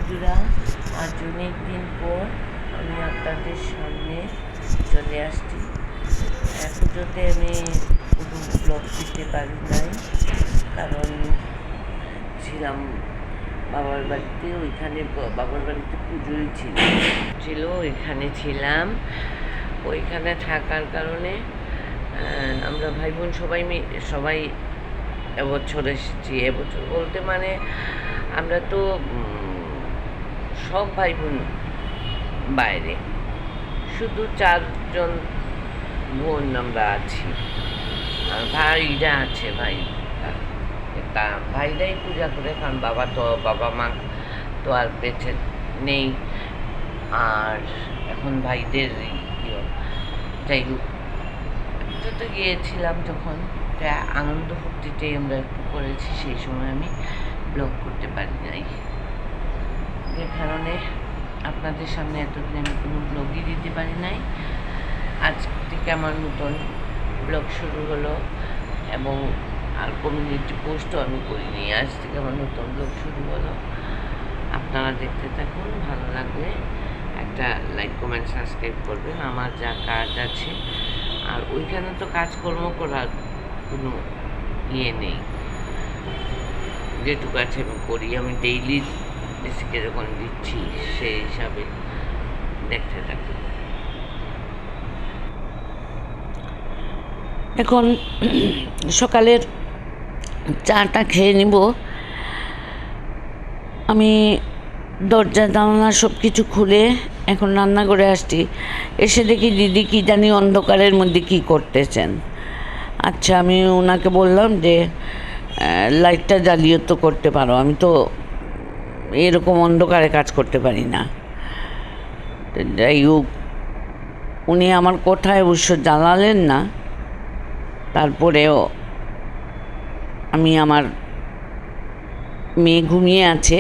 বন্ধুরা, আজ অনেক দিন পর আমি আপনাদের সামনে চলে আসছি। পুজোতে আমি কোনো ব্লগ দিতে পারি নাই, কারণ ছিলাম বাবার বাড়িতে। ওইখানে বাবার বাড়িতে পুজোই ছিল, ওইখানে ছিলাম। ওইখানে থাকার কারণে আমরা ভাই বোন সবাই এবছর এসেছি। এবছর বলতে মানে আমরা তো সব ভাই বোন বাইরে, শুধু 4জন বোন আমরা আছি, আর ভাইরা আছে। তা ভাইরাই পূজা করে, কারণ বাবা মা তো আর বেঁচে নেই। আর এখন ভাইদের যাই হোক, পুজোতে গিয়েছিলাম যখন, আনন্দ ফুর্তিটাই আমরা একটু করেছি। সেই সময় আমি ব্লগ করতে পারি নাই, যে কারণে আপনাদের সামনে এতদিন আমি কোনো ব্লগই দিতে পারি নাই। আজ থেকে আমার নতুন ব্লগ শুরু হলো, এবং আর কমিউনিটি পোস্টও আমি করিনি। আজ থেকে আমার নতুন ব্লগ শুরু হলো। আপনারা দেখতে থাকুন, ভালো লাগলে একটা লাইক, কমেন্ট, সাবস্ক্রাইব করবেন। আমার যা কাজ আছে, আর ওইখানে তো কাজকর্ম করার কোনো নেই, যেটুকু আছে আমি করি। আমি ডেইলি বেসিকে যখন দিচ্ছি, সেই হিসাবে দেখতে থাকি। এখন সকালের চাটা খেয়ে নিব। আমি দরজা জানালা সব কিছু খুলে এখন রান্না করে আসছি। এসে দেখি দিদি কি জানি অন্ধকারের মধ্যে কি করতেছেন। আচ্ছা, আমি ওনাকে বললাম যে লাইটটা জ্বালিয়ে তো করতে পারো, আমি তো এরকম অন্ধকারে কাজ করতে পারি না। যাই হোক, উনি আমার কথায় অবশ্য জ্বালালেন না। তারপরেও আমি, আমার মেয়ে ঘুমিয়ে আছে,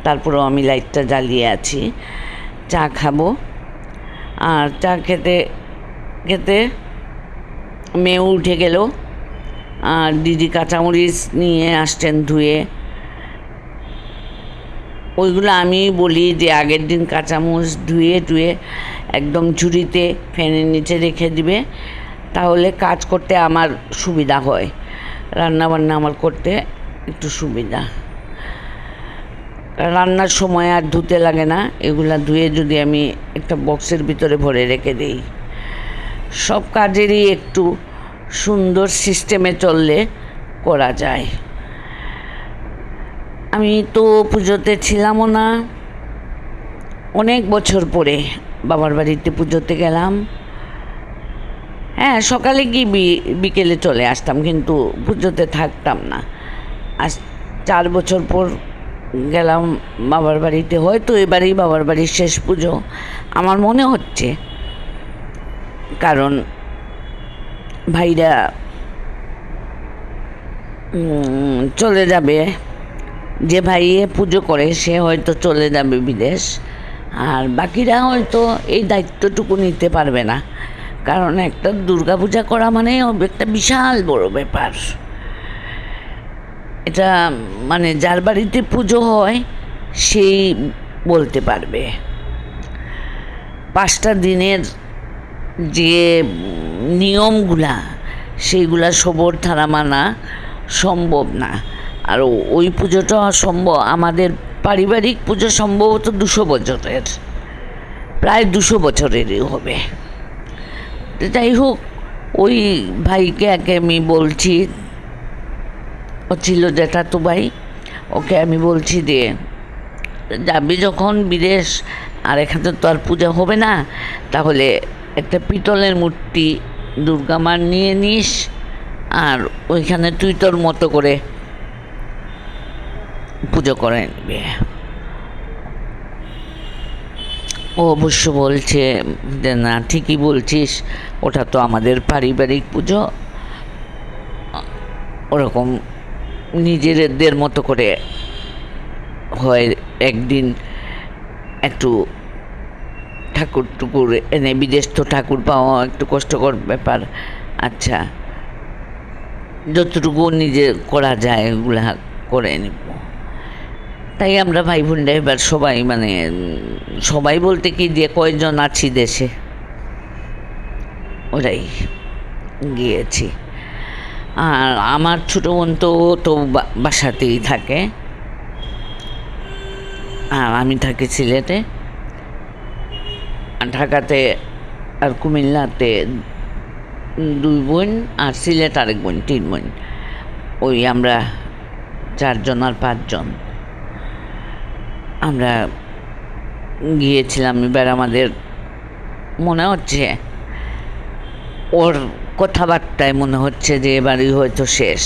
তারপরেও আমি লাইটটা জ্বালিয়ে আছি। চা খাবো, আর চা খেতে খেতে মেয়ে উঠে গেল, আর দিদি কাঁচামরিচ নিয়ে আসছেন ধুয়ে। ওইগুলো আমি বলি যে আগের দিন কাঁচামরিচ ধুয়ে একদম ঝুড়িতে ফ্যানের নিচে রেখে দিবে, তাহলে কাজ করতে আমার সুবিধা হয়, রান্নাবান্না আমার করতে একটু সুবিধা। রান্নার সময় আর ধুতে লাগে না। এগুলা ধুয়ে যদি আমি একটা বক্সের ভিতরে ভরে রেখে দিই, সব কাজেরই একটু সুন্দর সিস্টেমে চললে করা যায়। আমি তো পুজোতে ছিলামও না, অনেক বছর পরে বাবার বাড়িতে পুজোতে গেলাম। হ্যাঁ, সকালে গিয়ে বিকেলে চলে আসতাম, কিন্তু পুজোতে থাকতাম না। আজ 4 বছর পর গেলাম বাবার বাড়িতে। হয়তো এবারেই বাবার বাড়ির শেষ পুজো আমার মনে হচ্ছে, কারণ ভাইরা চলে যাবে। যে ভাইয়ে পুজো করে সে হয়তো চলে যাবে বিদেশ, আর বাকিরা হয়তো এই দায়িত্বটুকু নিতে পারবে না, কারণ একটা দুর্গাপূজা করা মানে একটা বিশাল বড় ব্যাপার। এটা মানে যার বাড়িতে পুজো হয় সেই বলতে পারবে। 5টা দিনের যে নিয়মগুলা, সেইগুলা সবর ধারা মানা সম্ভব না। আর ওই পুজোটা সম্ভব, আমাদের পারিবারিক পুজো সম্ভবত 200 বছরের, প্রায় 200 বছরেরই হবে। যাই হোক, ওই ভাইকে আগে আমি বলছি, ও ছিল জ্যাঠাতো ভাই, ওকে আমি বলছি যে যাবি যখন বিদেশ, আর এখানে তো আর পূজা হবে না, তাহলে একটা পিতলের মূর্তি দুর্গা মার নিয়ে নিস, আর ওইখানে তুই তোর মতো করে পুজো করে নিবি। ও অবশ্য বলছে যে না, ঠিকই বলছিস, ওটা তো আমাদের পারিবারিক পুজো, ওরকম নিজেদের মতো করে হয়। একদিন একটু ঠাকুর এনে, বিদেশ তো ঠাকুর পাওয়া একটু কষ্টকর ব্যাপার। আচ্ছা, যতটুকু নিজে করা যায় ওগুলা করে নেব। তাই আমরা ভাই বোনরা এবার সবাই মানে সবাই বলতে কি যে কয়েকজন আছি দেশে ওরাই গিয়েছি। আর আমার ছোটো বোন তো বাসাতেই থাকে, আর আমি থাকি সিলেটে। ঢাকাতে আর কুমিল্লাতে 2 বোন, আর সিলেট আরেক বোন, 3 বোন। ওই আমরা 4 জন আর 5 জন আমরা গিয়েছিলাম। এবার আমাদের মনে হচ্ছে, ওর কথাবার্তায় মনে হচ্ছে যে এবারই হয়তো শেষ।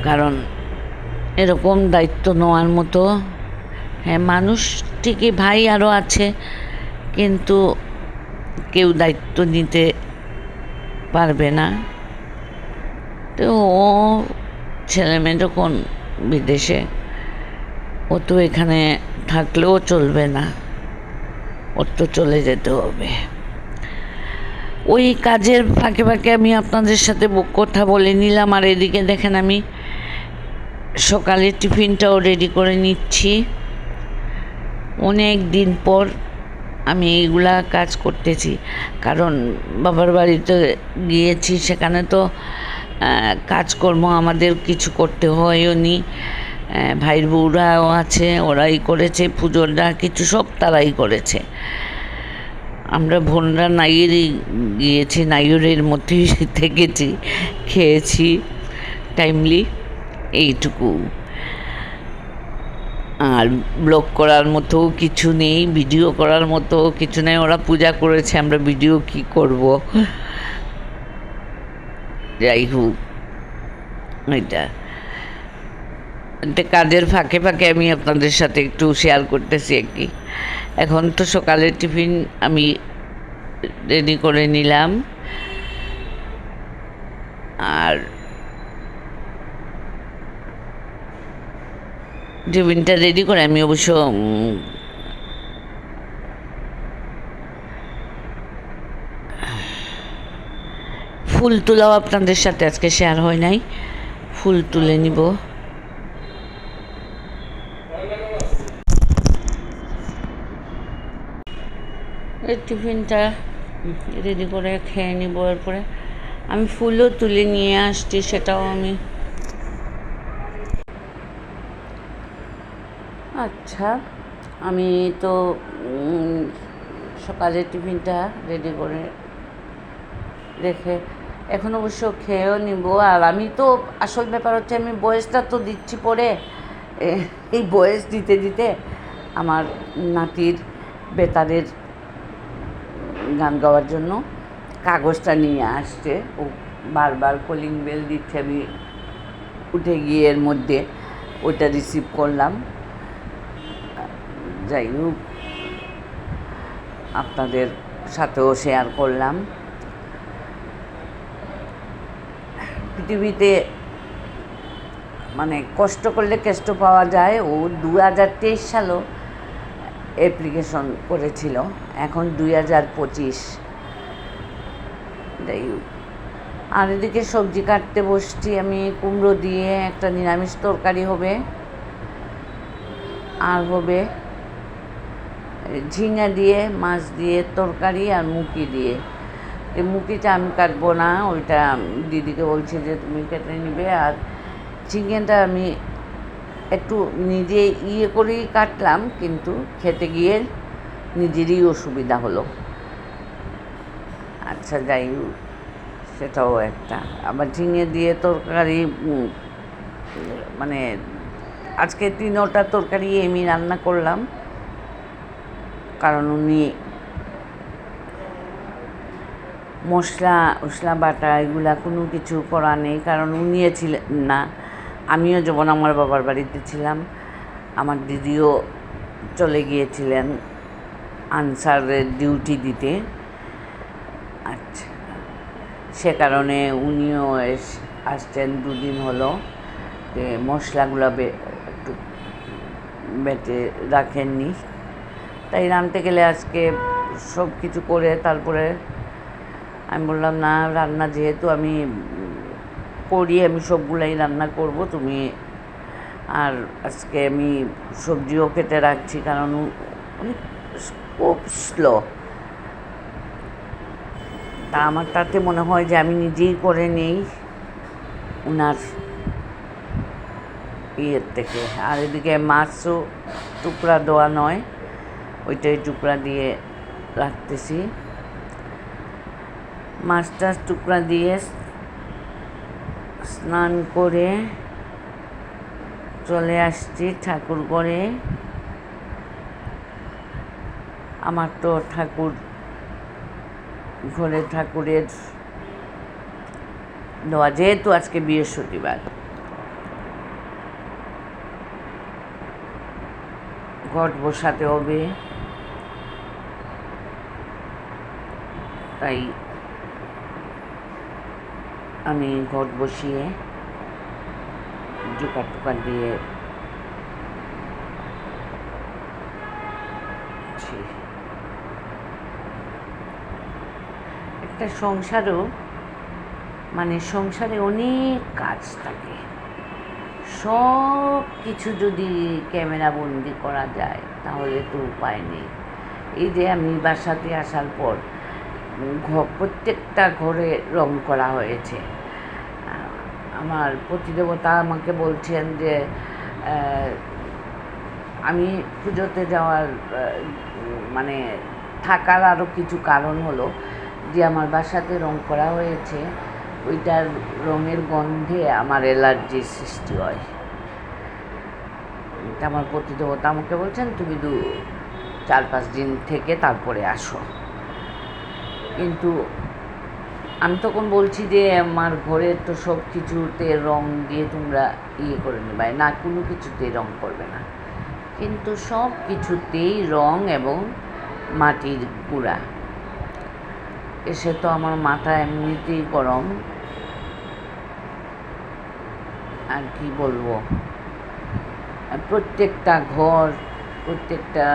কারণ এরকম দায়িত্ব নেওয়ার মতো, হ্যাঁ মানুষ ঠিকই ভাই আরও আছে, কিন্তু কেউ দায়িত্ব নিতে পারবে না। তো ও ছেলেমেয়ে যখন বিদেশে, ও তো এখানে থাকলেও চলবে না, ওর তো চলে যেতে হবে। ওই কাজের ফাঁকে ফাঁকে আমি আপনাদের সাথে কথা বলে নিলাম। আর এদিকে দেখেন আমি সকালে টিফিনটাও রেডি করে নিচ্ছি। অনেক দিন পর আমি এইগুলা কাজ করতেছি, কারণ বাবার বাড়িতে গিয়েছি, সেখানে তো কাজকর্ম আমাদের কিছু করতে হয়ও নি। ভাইয়ের বউরাও আছে, ওরাই করেছে, পুজোর যা কিছু সব তারাই করেছে। আমরা বোনরা নাইয়েরই গিয়েছি, নাইয়ের মধ্যেই থেকেছি, খেয়েছি টাইমলি, এইটুকু। আর ব্লগ করার মতো কিছু নেই, ভিডিও করার মতো কিছু নেই। ওরা পূজা করেছে, আমরা ভিডিও কি করব? যাই হোক, এটা কাজের ফাঁকে ফাঁকে আমি আপনাদের সাথে একটু শেয়ার করতেছি আর কি। এখন তো সকালের টিফিন আমি রেডি করে নিলাম, আর টিফিনটা রেডি করে আমি অবশ্য ফুল তোলাও আপনাদের সাথে আজকে শেয়ার হয় নাই, ফুল তুলে নিব। এই টিফিনটা রেডি করে খেয়ে নিব, এরপরে আমি ফুলও তুলে নিয়ে আসছি, সেটাও আমি। আচ্ছা, আমি তো সকালের টিফিনটা রেডি করে রেখে এখন অবশ্য খেয়েও নিব। আর আমি তো আসল ব্যাপার হচ্ছে, আমি বয়সটা তো দিচ্ছি পরে, এই বয়স দিতে দিতে আমার নাতির বেতারের গান গাওয়ার জন্য কাগজটা নিয়ে আসছে, ও বারবার কলিং বেল দিচ্ছে, আমি উঠে গিয়ে এর মধ্যে ওইটা রিসিভ করলাম। যাই হোক, আপনাদের সাথেও শেয়ার করলাম। পৃথিবীতে মানে কষ্ট করলে কেষ্ট পাওয়া যায়। ও 2023 সালেও অ্যাপ্লিকেশন করেছিল, এখন 2025। যাই হোক, আর এদিকে সবজি কাটতে বসছি আমি। কুমড়ো দিয়ে একটা নিরামিষ তরকারি হবে, আর হবে ঝিঙা দিয়ে মাছ দিয়ে তরকারি, আর মুখি দিয়ে। এই মুখিটা আমি কাটবো না, ওইটা দিদিকে বলছি যে তুমি কেটে নিবে। আর চিকেনটা আমি একটু নিজে করেই কাটলাম, কিন্তু খেতে গিয়ে নিজেরই অসুবিধা হলো। আচ্ছা, যাই হোক, সেটাও একটা। আবার ঝিঙে দিয়ে তরকারি, মানে আজকে 3টা তরকারি আমি রান্না করলাম, কারণ উনি মশলা বাটা এগুলা কোনো কিছু করা নেই, কারণ উনিও ছিলেন না, আমিও যখন আমার বাবার বাড়িতে ছিলাম, আমার দিদিও চলে গিয়েছিলেন আনসারের ডিউটি দিতে। আচ্ছা, সে কারণে উনিও আসছেন 2 দিন হলো, যে মশলাগুলো একটু বেটে রাখেননি, তাই রাঁধতে গেলে আজকে সব কিছু করে তারপরে আমি বললাম, না রান্না যেহেতু আমি করি, আমি সবগুলাই রান্না করব, তুমি আর আজকে আমি সবজিও কেটে রাখছি, কারণ উনি খুব স্লো। তা আমার তাতে মনে হয় যে আমি নিজেই করে নেই উনার ইয়ের থেকে। আর এদিকে মাছও টুকরা দেওয়া নয়, ওইটাই টুকরা দিয়ে রাখতেছি। মাছটা টুকরা দিয়ে স্নান করে চলে আসছি ঠাকুর ঘরে। আমার তো ঠাকুর ঘরে ঠাকুরের দেওয়া, যেহেতু আজকে বৃহস্পতিবার, ঘট বসাতে হবে, তাই আমি ঘট বসিয়ে জোগাড় টোকার দিয়ে একটা সংসারও সংসারে অনেক কাজ থাকে, সব কিছু যদি ক্যামেরা বন্দি করা যায় তাহলে তো উপায় নেই। এই যে আমি বাসাতে আসার পর প্রত্যেকটা ঘরে রং করা হয়েছে। আমার প্রতিদেবতা আমাকে বলছেন যে আমি পুজোতে যাওয়ার থাকার আরও কিছু কারণ হলো যে আমার বাসাতে রং করা হয়েছে, ওইটার রঙের গন্ধে আমার অ্যালার্জির সৃষ্টি হয়। এটা আমার প্রতিদেবতা আমাকে বলছেন তুমি 4-5 দিন থেকে তারপরে আসো। কিন্তু আমি তখন বলছি যে আমার ঘরের তো সব কিছুতে রং দিয়ে তোমরা করে নেবে না, কোনো কিছুতেই রং করবে না। কিন্তু সব কিছুতেই রং এবং মাটির গুঁড়া এসে তো আমার মাথা এমনিতেই গরম, আর কি বলবো। প্রত্যেকটা ঘর, প্রত্যেকটা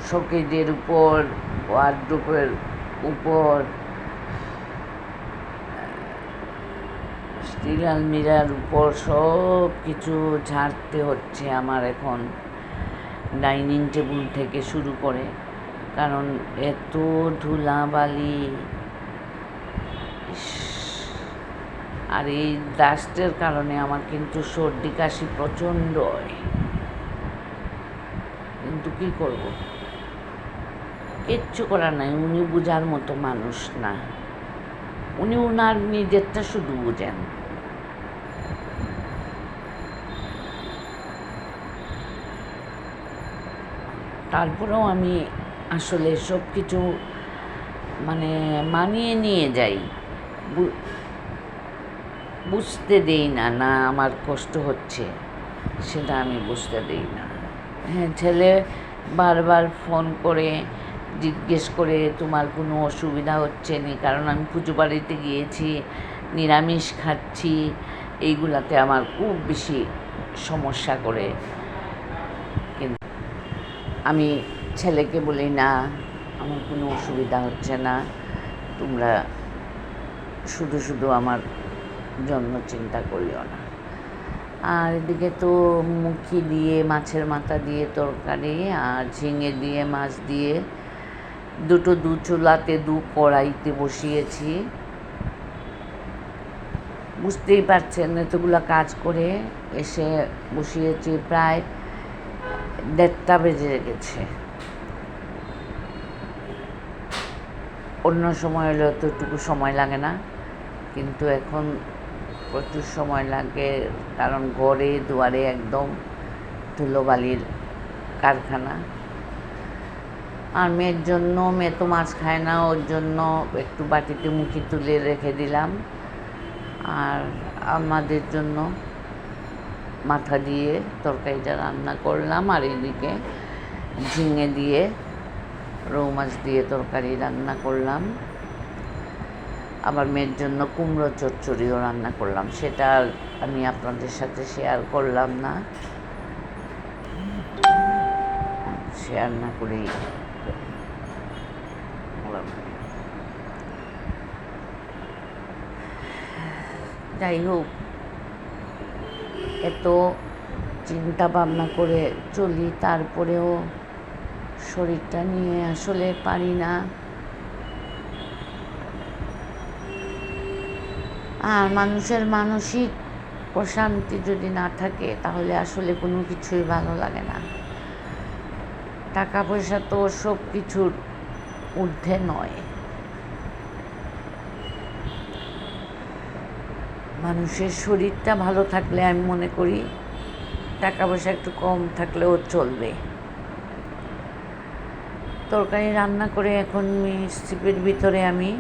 শোকেজের উপর, ওয়ার্ডরোবের উপর, স্টিল আলমিরার উপর সব কিছু ঝাড়তে হচ্ছে আমার এখন, ডাইনিং টেবিল থেকে শুরু করে, কারণ এত ধুলাবালি। আর এই ডাস্টের কারণে আমার কিন্তু সর্দি কাশি প্রচণ্ড হয়। কিন্তু কী করব, কিচ্ছু করার নাই। উনি বোঝার মতো মানুষ না, উনি ওনার নিজেরটা শুধু বোঝেন। তারপরেও আমি আসলে সব কিছু মানিয়ে নিয়ে যাই, বুঝতে দেই না না আমার কষ্ট হচ্ছে, সেটা আমি বুঝতে দেই না। হ্যাঁ, ছেলে বারবার ফোন করে জিজ্ঞেস করে তোমার কোনো অসুবিধা হচ্ছে না, কারণ আমি পুজো বাড়িতে গিয়েছি, নিরামিষ খাচ্ছি, এইগুলাতে আমার খুব বেশি সমস্যা করে। কিন্তু আমি ছেলেকে বলি না, আমার কোনো অসুবিধা হচ্ছে না, তোমরা শুধু শুধু আমার জন্য চিন্তা করিও না। আর এদিকে তো মুখি দিয়ে, মাছের মাথা দিয়ে তরকারি, আর ঝিঙে দিয়ে মাছ দিয়ে দু চুলাতে 2 কড়াইতে বসিয়েছি। বুঝতেই পারছেন এতগুলো কাজ করে এসে বসিয়েছি, প্রায় 1:30টা বেজে গেছে। অন্য সময় হলে অতটুকু সময় লাগে না, কিন্তু এখন প্রচুর সময় লাগে, কারণ ঘরে দুয়ারে একদম ধুলোবালির কারখানা। আর মেয়ের জন্য, মেয়ে তো মাছ খায় না, ওর জন্য একটু বাটিতে মুখি তুলে রেখে দিলাম। আর আমাদের জন্য মাথা দিয়ে তরকারিটা রান্না করলাম, আর এদিকে ঝিঙে দিয়ে রৌ মাছ দিয়ে তরকারি রান্না করলাম। আবার মেয়ের জন্য কুমড়ো চচ্চড়িও রান্না করলাম, সেটা আমি আপনাদের সাথে শেয়ার করলাম না, শেয়ার না করেই যাই হোক, এত চিন্তা ভাবনা করে চলি, তারপরেও শরীরটা নিয়ে আসলে পারি না। আর মানুষের মানসিক প্রশান্তি যদি না থাকে তাহলে আসলে কোনো কিছুই ভালো লাগে না। টাকা পয়সা তো সব কিছুর ঊর্ধ্বে নয়। মানুষের শরীরটা ভালো থাকলে আমি মনে করি টাকা পয়সা একটু কম থাকলেও চলবে। তরকারি রান্না করে এখন স্টিপের ভিতরে আমি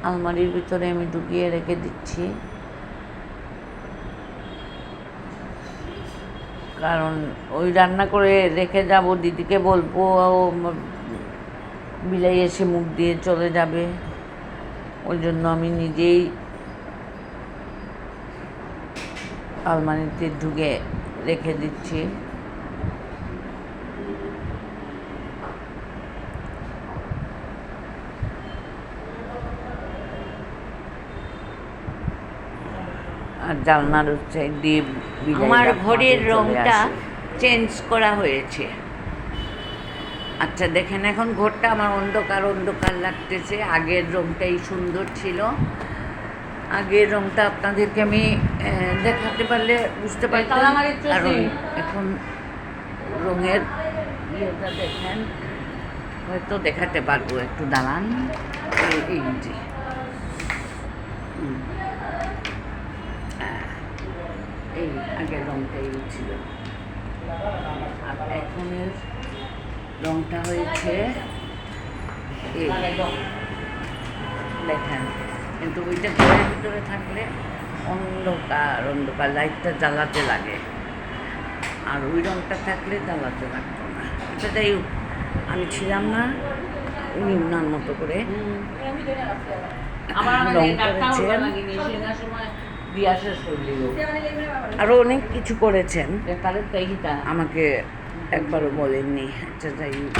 আলমারির ভিতরে আমি ঢুকিয়ে রেখে দিচ্ছি, কারণ ওই রান্না করে রেখে যাব, দিদিকে বলবো, বিলাই এসে মুখ দিয়ে চলে যাবে। ওই জন্য আমি নিজেই আলমারিতে ঢুকে রেখে দিচ্ছি। আর জানলার সাইড দিয়ে আমার ঘরের রংটা চেঞ্জ করা হয়েছে। আচ্ছা দেখেন, এখন ঘরটা আমার অন্ধকার অন্ধকার লাগতেছে। আগের রংটাই সুন্দর ছিল। আগের রংটা আপনাদেরকে আমি দেখাতে পারলে বুঝতে পারতাম, কারণ এখন রঙের ইয়েটা দেখেন, হয়তো দেখাতে পারবো, একটু দাঁড়ান। এই যে এই আগের রংটা এই ছিল, আর এখনের রংটা হয়েছে এই দেখেন। কিন্তু ওইটা ঘরের ভিতরে থাকলে অন্ধকার অন্ধকার, লাইটটা জ্বালাতে লাগে, আর ওই রংটা থাকলে জ্বালাতে লাগতো না। এটা যাই হোক, আমি ছিলাম না, উনি উনার মতো করে রং করেছেন, আরও অনেক কিছু করেছেন, আমাকে একবারও বলেননি। আচ্ছা যাই হোক,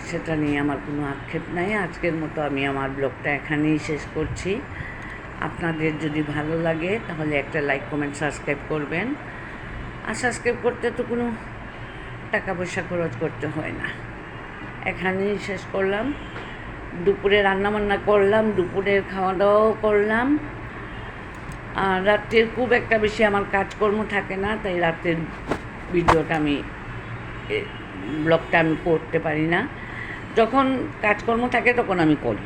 সেটা নিয়ে আমার কোনো আক্ষেপ নাই। আজকের মতো আমি আমার ব্লগটা এখানেই শেষ করছি। আপনাদের যদি ভালো লাগে তাহলে একটা লাইক, কমেন্ট, সাবস্ক্রাইব করবেন। আর সাবস্ক্রাইব করতে তো কোনো টাকা পয়সা খরচ করতে হয় না। এখানেই শেষ করলাম। দুপুরে রান্নাবান্না করলাম, দুপুরের খাওয়া দাওয়াও করলাম। আর রাত্রের খুব একটা বেশি আমার কাজকর্ম থাকে না, তাই রাতের ভিডিওটা আমি ব্লগটা আমি করতে পারি না। যখন কাজকর্ম থাকে তখন আমি করি।